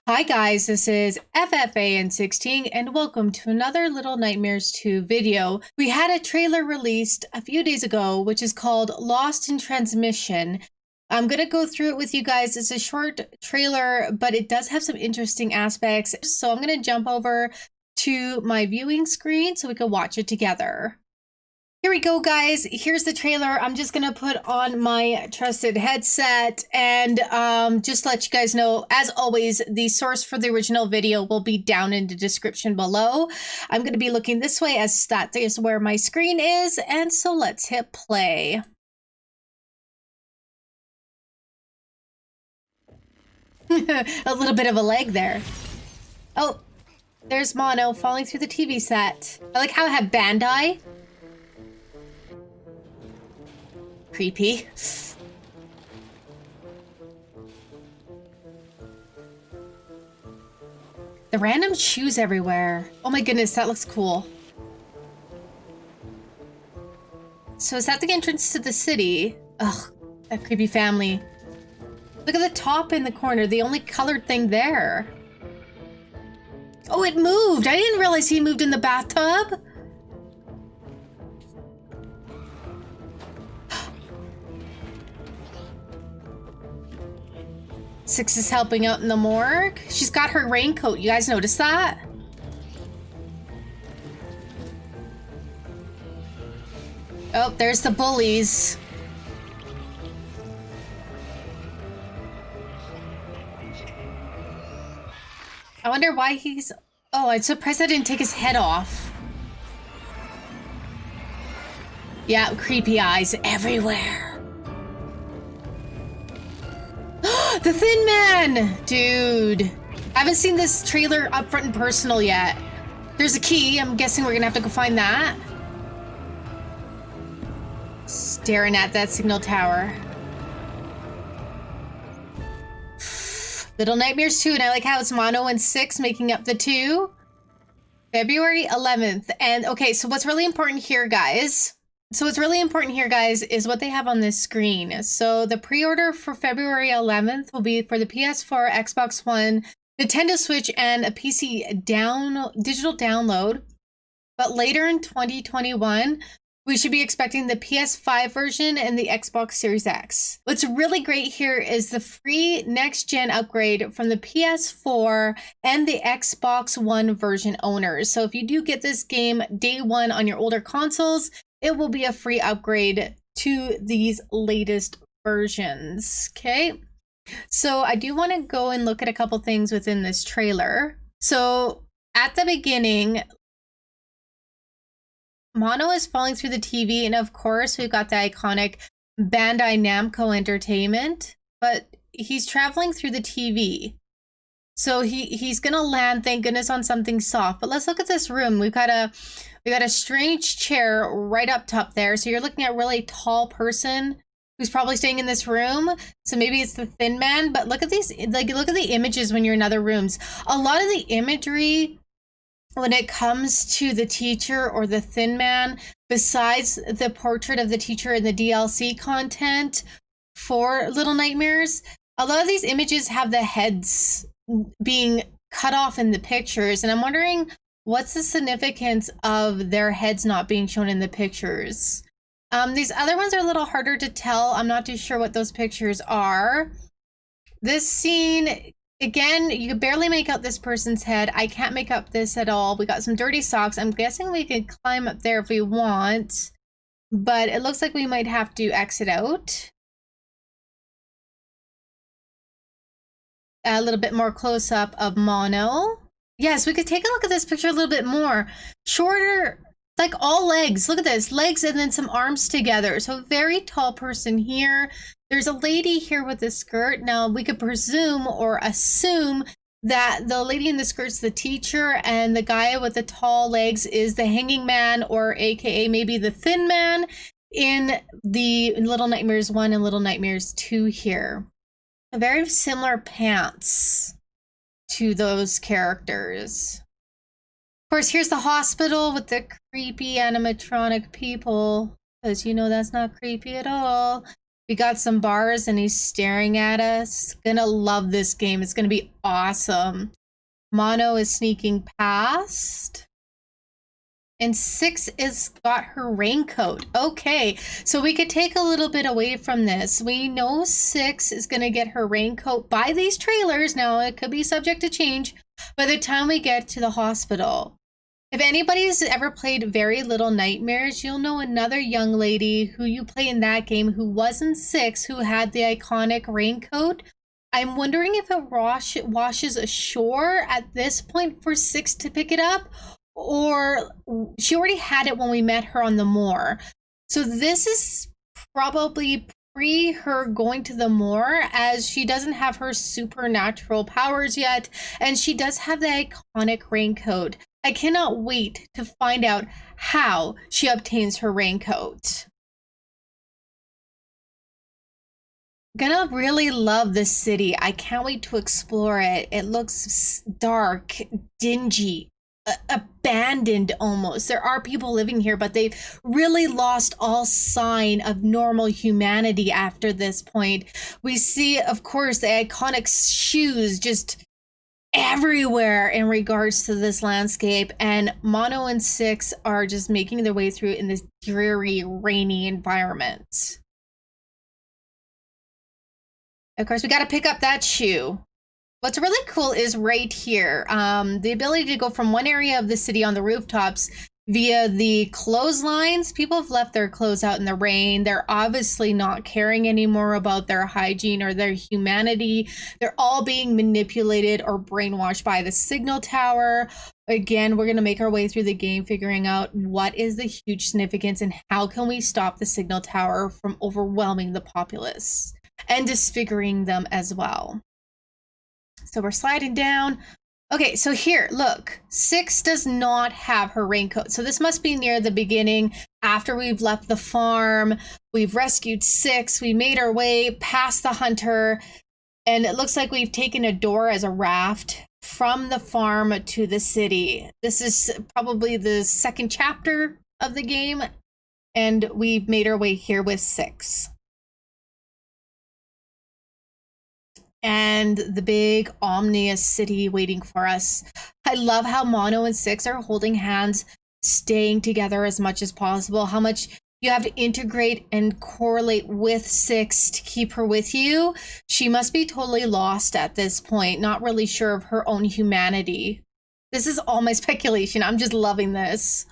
Hi guys, this is FFAN 16 and welcome to another Little Nightmares 2 video. We had a trailer released a few days ago which is called Lost in Transmission. I'm going to go through it with you guys. It's a short trailer, but it does have some interesting aspects. So I'm going to jump over to my viewing screen so we can watch it together. Here we go, guys. Here's the trailer. I'm just gonna put on my trusted headset and just let you guys know, as always, the source for the original video will be down in the description below. I'm gonna be looking this way as that is where my screen is, and so let's hit play. A little bit of a lag there. Oh, there's Mono falling through the TV set. I like how it had Bandai. Creepy. The random shoes everywhere. Oh my goodness, that looks cool. So is that the entrance to the city? Ugh, that creepy family. Look at the top in the corner, the only colored thing there. Oh, it moved. I didn't realize he moved in the bathtub. Six is helping out in the morgue. She's got her raincoat. You guys notice that? Oh, there's the bullies. I wonder why he's... Oh, I'm surprised I didn't take his head off. Yeah, creepy eyes everywhere. The Thin Man! Dude. I haven't seen this trailer up front and personal yet. There's a key. I'm guessing we're gonna have to go find that. Staring at that signal tower. Little Nightmares 2, and I like how it's Mono and 6 making up the 2. February 11th. And okay, so what's really important here, guys... is what they have on this screen. So the pre-order for February 11th will be for the PS4, Xbox One, Nintendo Switch, and a PC digital download. But later in 2021, we should be expecting the PS5 version and the Xbox Series X. What's really great here is the free next-gen upgrade from the PS4 and the Xbox One version owners. So if you do get this game day one on your older consoles, it will be a free upgrade to these latest versions, okay? So I do want to go and look at a couple things within this trailer. So at the beginning, Mono is falling through the TV, and of course we've got the iconic Bandai Namco Entertainment, but he's traveling through the TV. So he's gonna land, thank goodness, on something soft. But let's look at this room. We got a strange chair right up top there. So you're looking at a really tall person who's probably staying in this room. So maybe it's the Thin Man. But look at these, like, look at the images when you're in other rooms. A lot of the imagery when it comes to the teacher or the Thin Man, besides the portrait of the teacher and the DLC content for Little Nightmares, a lot of these images have the heads being cut off in the pictures, and I'm wondering what's the significance of their heads not being shown in the pictures. These other ones are a little harder to tell. I'm not too sure what those pictures are. This scene, again, you can barely make out this person's head. I can't make out this at all. We got some dirty socks. I'm guessing we can climb up there if we want, but it looks like we might have to exit out. A little bit more close up of Mono. Yes, we could take a look at this picture a little bit more. Shorter, like all legs. Look at this, legs and then some arms together. So very tall person here. There's a lady here with a skirt. Now we could presume or assume that the lady in the skirt's the teacher and the guy with the tall legs is the hanging man, or AKA maybe the Thin Man in the Little Nightmares 1 and Little Nightmares 2 here. Very similar pants to those characters. Of course, here's the hospital with the creepy animatronic people, because you know that's not creepy at all. We got some bars and he's staring at us. Gonna love this game. It's gonna be awesome. Mono is sneaking past. And 6 is got her raincoat. Okay, so we could take a little bit away from this. We know 6 is going to get her raincoat by these trailers. Now, it could be subject to change by the time we get to the hospital. If anybody's ever played Very Little Nightmares, you'll know another young lady who you play in that game who wasn't 6, who had the iconic raincoat. I'm wondering if it washes ashore at this point for 6 to pick it up, or she already had it when we met her on the moor. So this is probably pre her going to the moor, as she doesn't have her supernatural powers yet, and she does have the iconic raincoat. I cannot wait to find out how she obtains her raincoat. Gonna really love this city. I can't wait to explore it. It looks dark, dingy, abandoned almost. There are people living here, but they've really lost all sign of normal humanity after this point. We see, of course, the iconic shoes just everywhere in regards to this landscape, and Mono and 6 are just making their way through in this dreary, rainy environment. Of course, we got to pick up that shoe. What's really cool is right here, the ability to go from one area of the city on the rooftops via the clotheslines. People have left their clothes out in the rain. They're obviously not caring anymore about their hygiene or their humanity. They're all being manipulated or brainwashed by the signal tower. Again, we're going to make our way through the game figuring out what is the huge significance and how can we stop the signal tower from overwhelming the populace and disfiguring them as well. So we're sliding down. Okay, so here, look, 6 does not have her raincoat. So this must be near the beginning, after we've left the farm. We've rescued 6. We made our way past the hunter, and it looks like we've taken a door as a raft from the farm to the city. This is probably the second chapter of the game, and we've made our way here with 6. And the big ominous city waiting for us. I love how Mono and 6 are holding hands, staying together as much as possible. How much you have to integrate and correlate with 6 to keep her with you. She must be totally lost at this point, not really sure of her own humanity. This is all my speculation. I'm just loving this.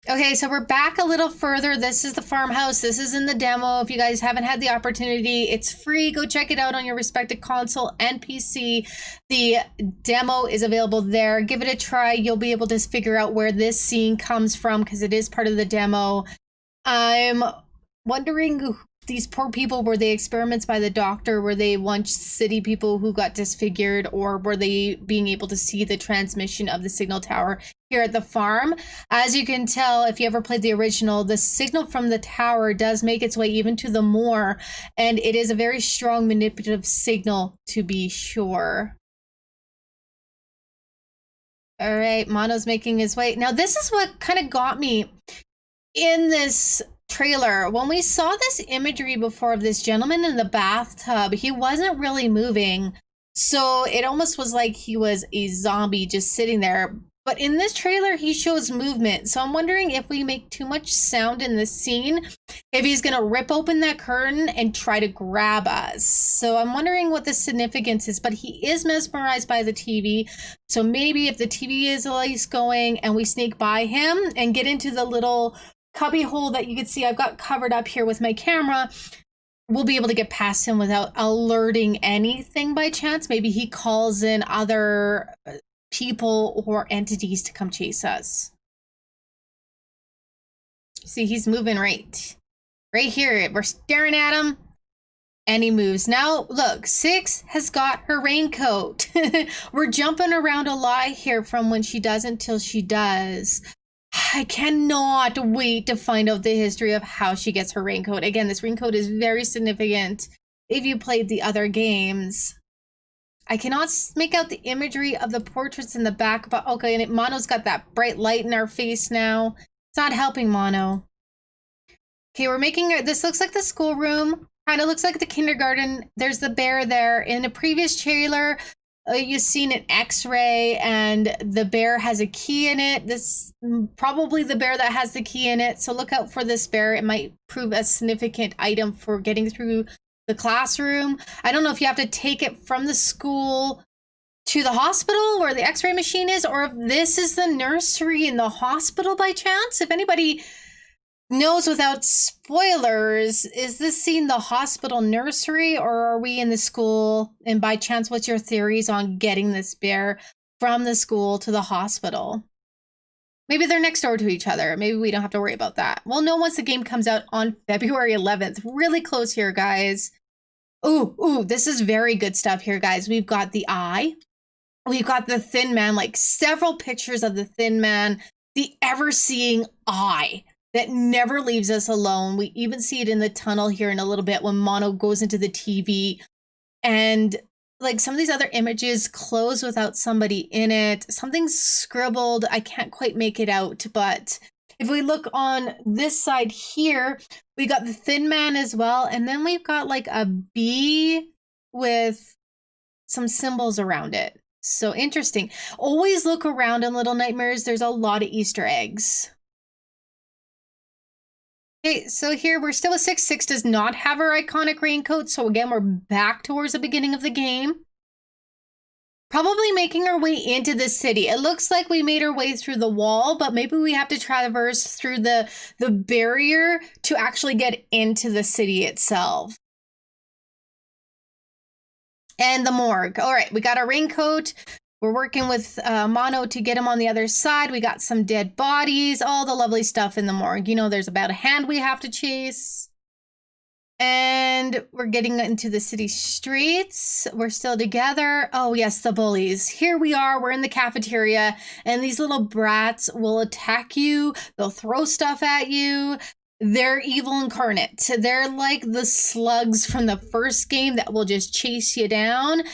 Okay, so we're back a little further. This is the farmhouse. This is in the demo. If you guys haven't had the opportunity, it's free. Go check it out on your respective console and PC. The demo is available there. Give it a try. You'll be able to figure out where this scene comes from because it is part of the demo. I'm wondering, these poor people, were they experiments by the doctor? Were they once city people who got disfigured, or were they being able to see the transmission of the signal tower here at the farm? As you can tell, if you ever played the original, the signal from the tower does make its way even to the moor, and it is a very strong manipulative signal, to be sure. All right, Mono's making his way. Now, this is what kind of got me in this trailer. When we saw this imagery before of this gentleman in the bathtub, he wasn't really moving. So it almost was like he was a zombie just sitting there. But in this trailer, he shows movement. So I'm wondering if we make too much sound in this scene, if he's going to rip open that curtain and try to grab us. So I'm wondering what the significance is, but he is mesmerized by the TV. So maybe if the TV is at least going and we sneak by him and get into the little cubby hole that you can see I've got covered up here with my camera, we'll be able to get past him without alerting anything by chance. Maybe he calls in other people or entities to come chase us. See, he's moving right here. We're staring at him and he moves. Now, look, 6 has got her raincoat. We're jumping around a lot here from when she doesn't till she does. I cannot wait to find out the history of how she gets her raincoat. Again, this raincoat is very significant if you played the other games. I cannot make out the imagery of the portraits in the back, but okay, and Mono's got that bright light in our face now. It's not helping Mono. Okay, we're making this looks like the schoolroom. Kind of looks like the kindergarten. There's the bear there. In a previous trailer, you've seen an X-ray, and the bear has a key in it. This probably the bear that has the key in it. So look out for this bear. It might prove a significant item for getting through the classroom. I don't know if you have to take it from the school to the hospital where the X-ray machine is, or if this is the nursery in the hospital by chance. If anybody knows without spoilers, is this scene the hospital nursery, or are we in the school? And by chance, what's your theories on getting this bear from the school to the hospital? Maybe they're next door to each other. Maybe we don't have to worry about that. We'll know once the game comes out on February 11th. Really close here, guys. Ooh, this is very good stuff here, guys. We've got the eye. We've got the Thin Man, like several pictures of the Thin Man, the ever-seeing eye that never leaves us alone. We even see it in the tunnel here in a little bit when Mono goes into the TV. And like some of these other images close without somebody in it. Something's scribbled. I can't quite make it out. But if we look on this side here, we got the Thin Man as well. And then we've got like a bee with some symbols around it. So interesting. Always look around in Little Nightmares. There's a lot of Easter eggs. Okay, so here we're still a 6. 6 does not have our iconic raincoat. So again, we're back towards the beginning of the game. Probably making our way into the city. It looks like we made our way through the wall, but maybe we have to traverse through the barrier to actually get into the city itself. And the morgue. All right, we got our raincoat. We're working with Mono to get him on the other side. We got some dead bodies, all the lovely stuff in the morgue. You know, there's about a hand we have to chase. And we're getting into the city streets. We're still together. Oh, yes, the bullies. Here we are. We're in the cafeteria. And these little brats will attack you. They'll throw stuff at you. They're evil incarnate. They're like the slugs from the first game that will just chase you down.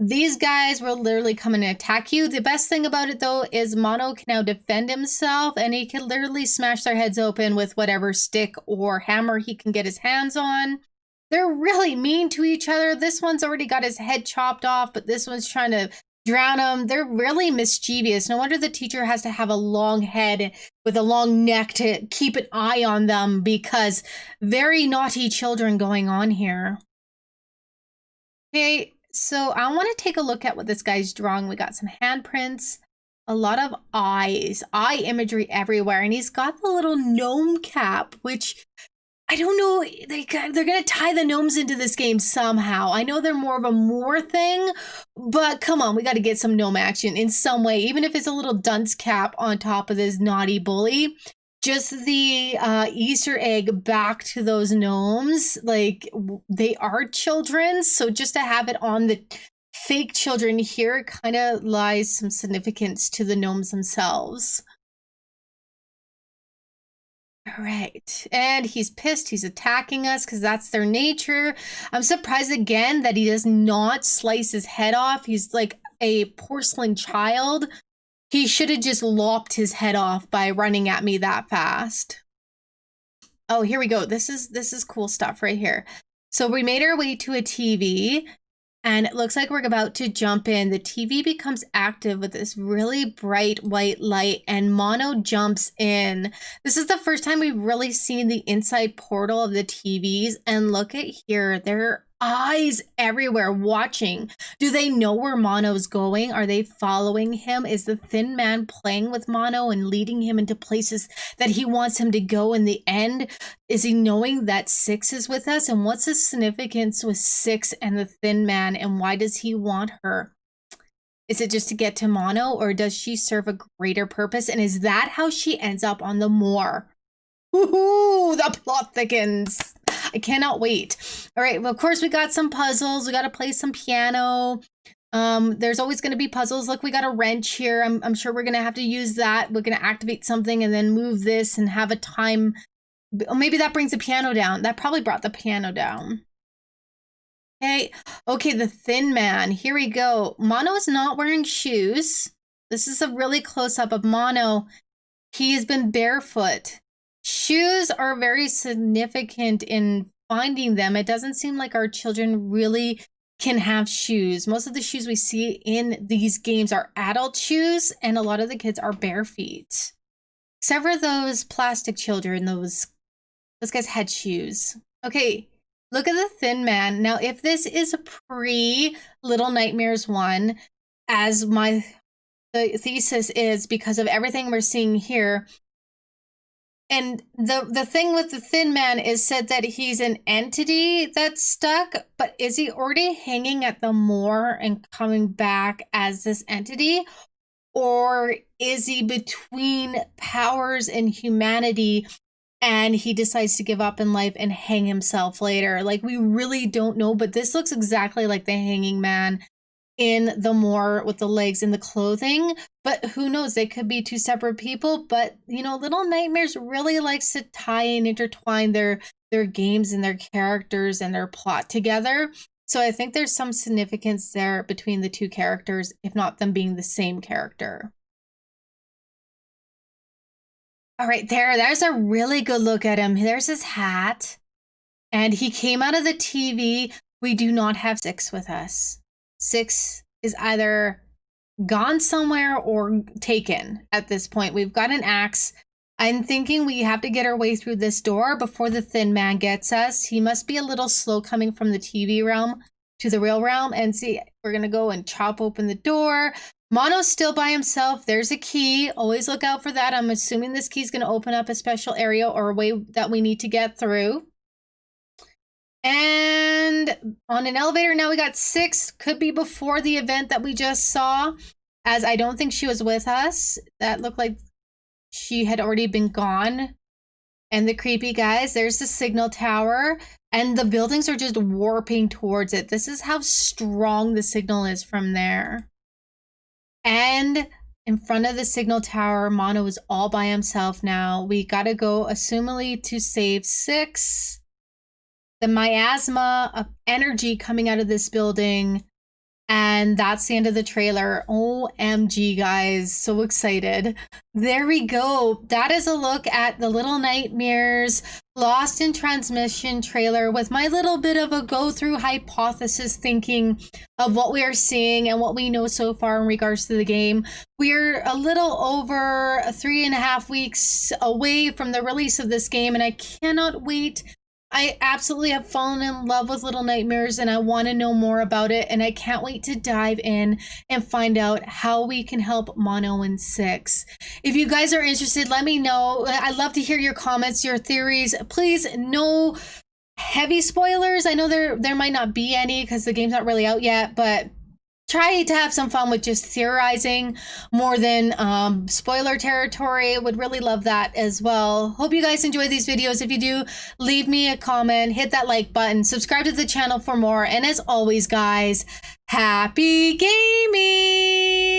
These guys will literally come and attack you. The best thing about it, though, is Mono can now defend himself, and he can literally smash their heads open with whatever stick or hammer he can get his hands on. They're really mean to each other. This one's already got his head chopped off, but this one's trying to drown him. They're really mischievous. No wonder the teacher has to have a long head with a long neck to keep an eye on them, because very naughty children going on here. Okay, so I want to take a look at what this guy's drawing. We got some handprints, a lot of eyes, eye imagery everywhere, and he's got the little gnome cap, which I don't know, they're going to tie the gnomes into this game somehow. I know they're more of a more thing, but come on, we got to get some gnome action in some way, even if it's a little dunce cap on top of this naughty bully. Just the Easter egg back to those gnomes, like they are children, so just to have it on the fake children here kind of lies some significance to the gnomes themselves. All right, and he's pissed. He's attacking us because that's their nature. I'm surprised again that he does not slice his head off. He's like a porcelain child. He should have just lopped his head off by running at me that fast. Oh, here we go. This is cool stuff right here. So we made our way to a TV. And it looks like we're about to jump in. The TV becomes active with this really bright white light, and Mono jumps in. This is the first time we've really seen the inside portal of the TVs. And look at here, there are eyes everywhere watching. Do they know where Mono's going? Are they following him? Is the Thin Man playing with Mono and leading him into places that he wants him to go in the end? Is he knowing that 6 is with us? And what's the significance with 6 and the Thin Man? And why does he want her? Is it just to get to Mono, or does she serve a greater purpose? And is that how she ends up on the moor? Woohoo! The plot thickens. I cannot wait. All right, well, of course, we got some puzzles. We got to play some piano. There's always going to be puzzles. Look, we got a wrench here. I'm sure we're going to have to use that. We're going to activate something and then move this and have a time. Maybe that brings the piano down. That probably brought the piano down. Okay, the Thin Man. Here we go. Mono is not wearing shoes. This is a really close-up of Mono. He has been barefoot. shoes are very significant in finding them. It doesn't seem like our children really can have shoes. Most of the shoes we see in these games are adult shoes, and a lot of the kids are bare feet. Except for those plastic children, those guys had shoes. Okay, look at the Thin Man. Now, if this is pre Little Nightmares 1, as the thesis is, because of everything we're seeing here, and the thing with the Thin Man is said that he's an entity that's stuck, but is he already hanging at the moor and coming back as this entity? Or is he between powers and humanity and he decides to give up in life and hang himself later? Like, we really don't know, but this looks exactly like the Hanging Man in the moor with the legs and the clothing, but who knows, they could be two separate people. But you know, Little Nightmares really likes to tie and intertwine their games and their characters and their plot together. So I think there's some significance there between the two characters, if not them being the same character. All right, there's a really good look at him. There's his hat, and he came out of the TV. We do not have 6 with us. 6 is either gone somewhere or taken at this point. We've got an axe. I'm thinking we have to get our way through this door before the Thin Man gets us. He must be a little slow coming from the TV realm to the real realm. And see, we're going to go and chop open the door. Mono's still by himself. There's a key. Always look out for that. I'm assuming this key is going to open up a special area or a way that we need to get through. And on an elevator, now we got 6. Could be before the event that we just saw, as I don't think she was with us. That looked like she had already been gone. And the creepy guys, there's the signal tower, and the buildings are just warping towards it. This is how strong the signal is from there. And in front of the signal tower, Mono is all by himself now. We gotta go, assumably, to save 6. The miasma of energy coming out of this building. And that's the end of the trailer. OMG, guys. So excited. There we go. That is a look at the Little Nightmares Lost in Transmission trailer with my little bit of a go-through hypothesis thinking of what we are seeing and what we know so far in regards to the game. We're a little over 3.5 weeks away from the release of this game, and I cannot wait. I absolutely have fallen in love with Little Nightmares, and I want to know more about it, and I can't wait to dive in and find out how we can help Mono and 6. If you guys are interested, let me know. I'd love to hear your comments, your theories. Please, no heavy spoilers. I know there might not be any because the game's not really out yet, but try to have some fun with just theorizing more than spoiler territory. Would really love that as well. Hope you guys enjoy these videos. If you do, leave me a comment, hit that like button, subscribe to the channel for more. And as always, guys, happy gaming!